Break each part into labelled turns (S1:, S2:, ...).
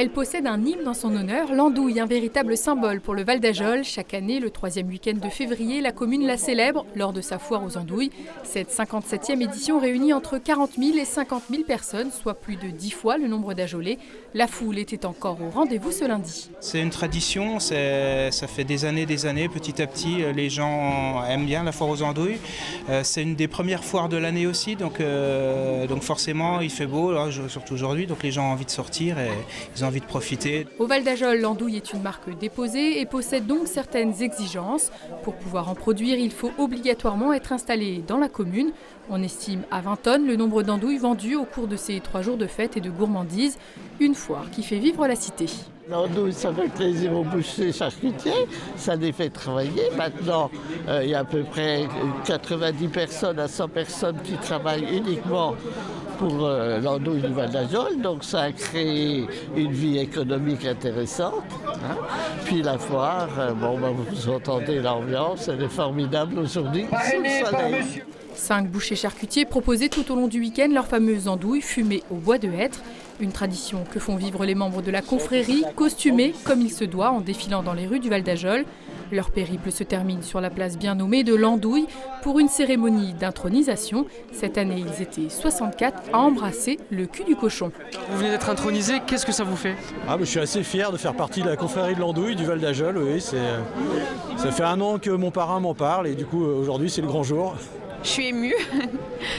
S1: Elle possède un hymne en son honneur, l'andouille, un véritable symbole pour le Val d'Ajol. Chaque année, le 3e week-end de février, la commune la célèbre lors de sa foire aux andouilles. Cette 57e édition réunit entre 40 000 et 50 000 personnes, soit plus de 10 fois le nombre d'Ajolais. La foule était encore au rendez-vous ce lundi.
S2: C'est une tradition, ça fait des années, petit à petit, les gens aiment bien la foire aux andouilles. C'est une des premières foires de l'année aussi, donc forcément il fait beau, là, surtout aujourd'hui, donc les gens ont envie de sortir et ils ont envie de profiter.
S1: Au Val d'Ajol, l'andouille est une marque déposée et possède donc certaines exigences. Pour pouvoir en produire, il faut obligatoirement être installé dans la commune. On estime à 20 tonnes le nombre d'andouilles vendues au cours de ces 3 jours de fête et de gourmandise. Une foire qui fait vivre la cité.
S3: L'andouille, ça fait plaisir aux bouchers charcutiers, ça les fait travailler. Maintenant, il y a à peu près 90 personnes à 100 personnes qui travaillent uniquement pour l'andouille du Val d'Ajol, donc ça a créé une vie économique intéressante. Puis la foire, vous entendez l'ambiance, elle est formidable aujourd'hui, sous le soleil.
S1: 5 bouchers charcutiers proposaient tout au long du week-end leurs fameuses andouilles fumées au bois de hêtre. Une tradition que font vivre les membres de la confrérie, costumés comme il se doit en défilant dans les rues du Val d'Ajol. Leur périple se termine sur la place bien nommée de l'Andouille pour une cérémonie d'intronisation. Cette année, ils étaient 64 à embrasser le cul du cochon.
S4: Vous venez d'être intronisé, qu'est-ce que ça vous fait ?
S5: Je suis assez fier de faire partie de la confrérie de l'Andouille du Val d'Ajol. Oui, ça fait 1 an que mon parrain m'en parle et du coup aujourd'hui c'est le grand jour.
S6: Je suis émue.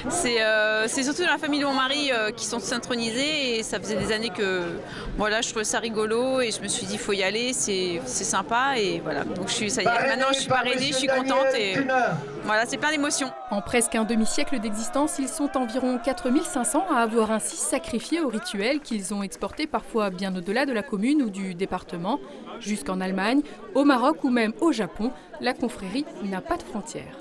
S6: C'est surtout dans la famille de mon mari qui sont intronisés et ça faisait des années que je trouvais ça rigolo et je me suis dit il faut y aller, c'est sympa et voilà. Donc maintenant je suis parrainée, je suis contente et voilà, c'est plein d'émotions.
S1: En presque un demi-siècle d'existence, ils sont environ 4500 à avoir ainsi sacrifié au rituel qu'ils ont exporté parfois bien au-delà de la commune ou du département, jusqu'en Allemagne, au Maroc ou même au Japon. La confrérie n'a pas de frontières.